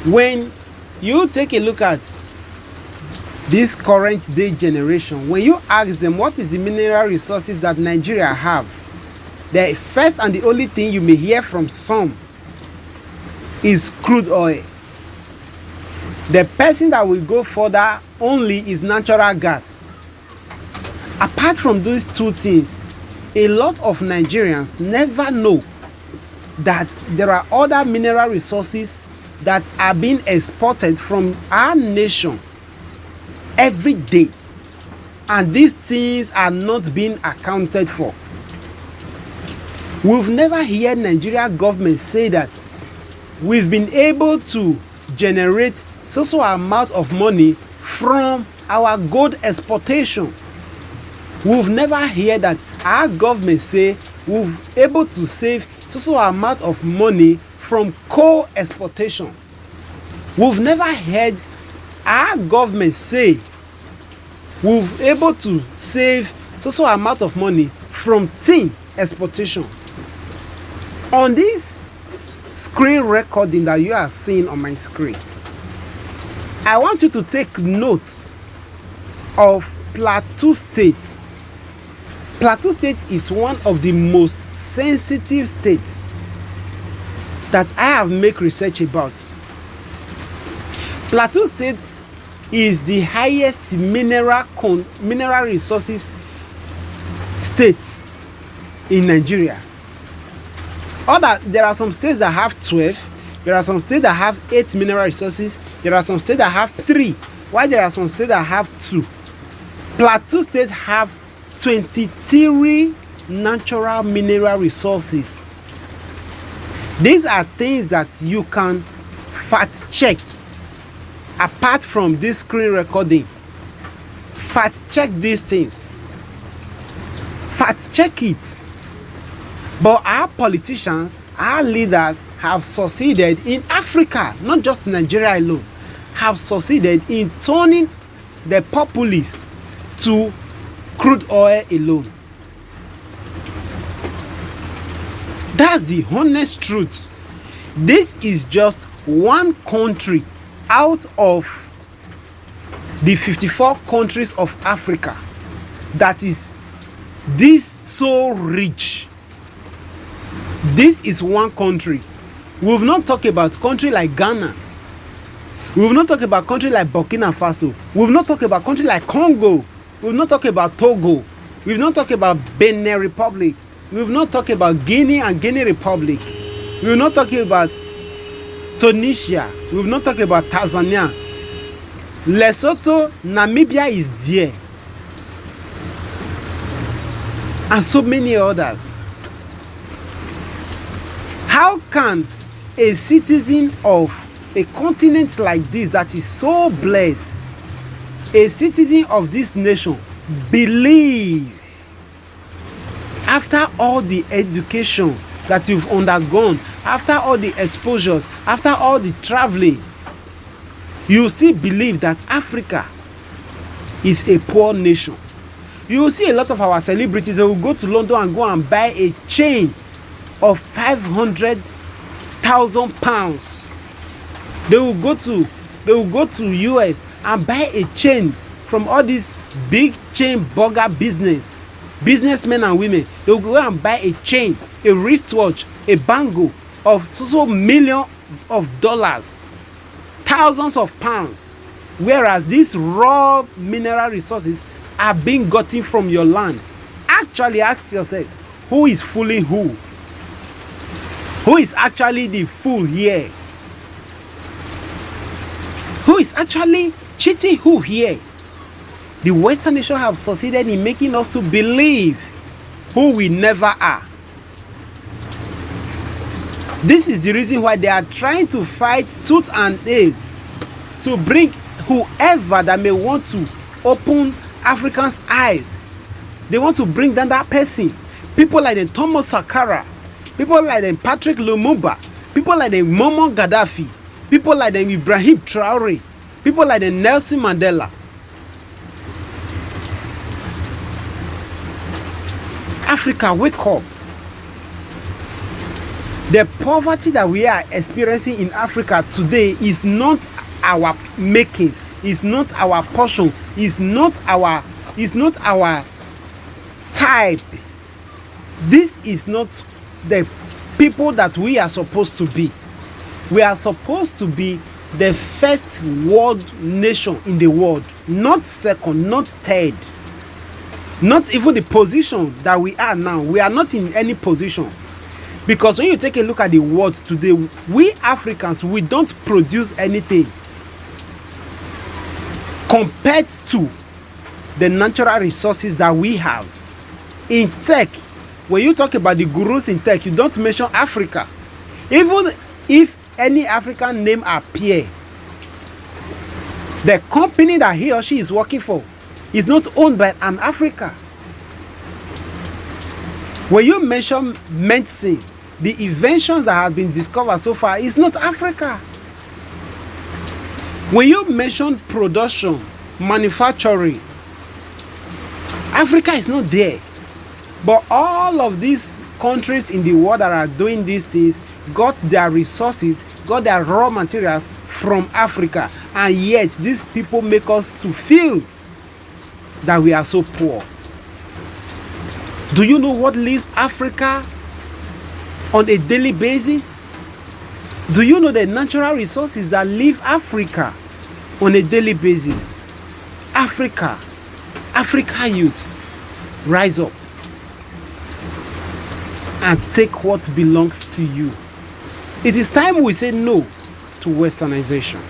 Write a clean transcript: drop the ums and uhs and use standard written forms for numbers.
When you take a look at this current day generation, when you ask them what is the mineral resources that Nigeria have, the first and the only thing you may hear from some is crude oil. The person that will go further only is natural gas. Apart from those two things, a lot of Nigerians never know that there are other mineral resources that are being exported from our nation every day, and these things are not being accounted for. We've never heard Nigeria government say that we've been able to generate so amount of money from our gold exportation. We've never heard that our government say we've able to save so amount of money from coal exportation. We've never heard our government say we've able to save so amount of money from tin exportation. On this screen recording that you are seeing on my screen, I want you to take note of Plateau State. Plateau State is one of the most sensitive states that I have made research about. Plateau State is the highest mineral resources state in Nigeria. There are some states that have 12, there are some states that have 8 mineral resources, there are some states that have 3, while there are some states that have 2. Plateau State have 23 natural mineral resources. These are things that you can fact check. Apart from this screen recording, fact check these things. Fact check it. But our politicians, our leaders have succeeded in Africa, not just Nigeria alone, have succeeded in turning the populace to crude oil alone. That's the honest truth. This is just one country out of the 54 countries of Africa that is this so rich. This is one country. We've not talked about country like Ghana. We've not talked about country like Burkina Faso. We've not talked about country like Congo. We've not talked about Togo. We've not talked about Benin Republic. We've not talked about Guinea and Guinea Republic. We've not talked about Tunisia. We've not talked about Tanzania. Lesotho, Namibia is there. And so many others. How can a citizen of a continent like this that is so blessed, a citizen of this nation, believe after all the education that you've undergone, after all the exposures, after all the traveling, you still believe that Africa is a poor nation? You will see a lot of our celebrities that will go to London and go and buy a chain of 500,000 pounds. They will go to US and buy a chain from all these big chain burger businessmen and women. They will go and buy a chain, a wristwatch, a bangle of so millions of dollars, thousands of pounds, whereas these raw mineral resources are being gotten from your land. Actually ask yourself, who is fooling who? Who is actually the fool here? Who is actually cheating who here? The Western nation have succeeded in making us to believe who we never are. This is the reason why they are trying to fight tooth and nail to bring whoever that may want to open Africans' eyes. They want to bring down that person. People like them Thomas Sankara, people like them Patrick Lumumba, people like them Muammar Gaddafi, people like them Ibrahim Traore, people like them Nelson Mandela. Africa, wake up. The poverty that we are experiencing in Africa today is not our making, is not our portion, is not our type. This is not the people that we are supposed to be. We are supposed to be the first world nation in the world, not second, not third, not even the position that we are now. We are not in any position. Because when you take a look at the world today, we Africans, we don't produce anything compared to the natural resources that we have. In tech, when you talk about the gurus in tech, you don't mention Africa. Even if any African name appear, the company that he or she is working for is not owned by an Africa. When you mention medicine, the inventions that have been discovered so far is not Africa. When you mention production, manufacturing, Africa is not there. But all of these countries in the world that are doing these things got their resources, got their raw materials from Africa. And yet these people make us to feel that we are so poor. Do you know what leaves Africa on a daily basis? Do you know the natural resources that leave Africa on a daily basis? Africa youth, rise up and take what belongs to you. It is time we say no to westernization.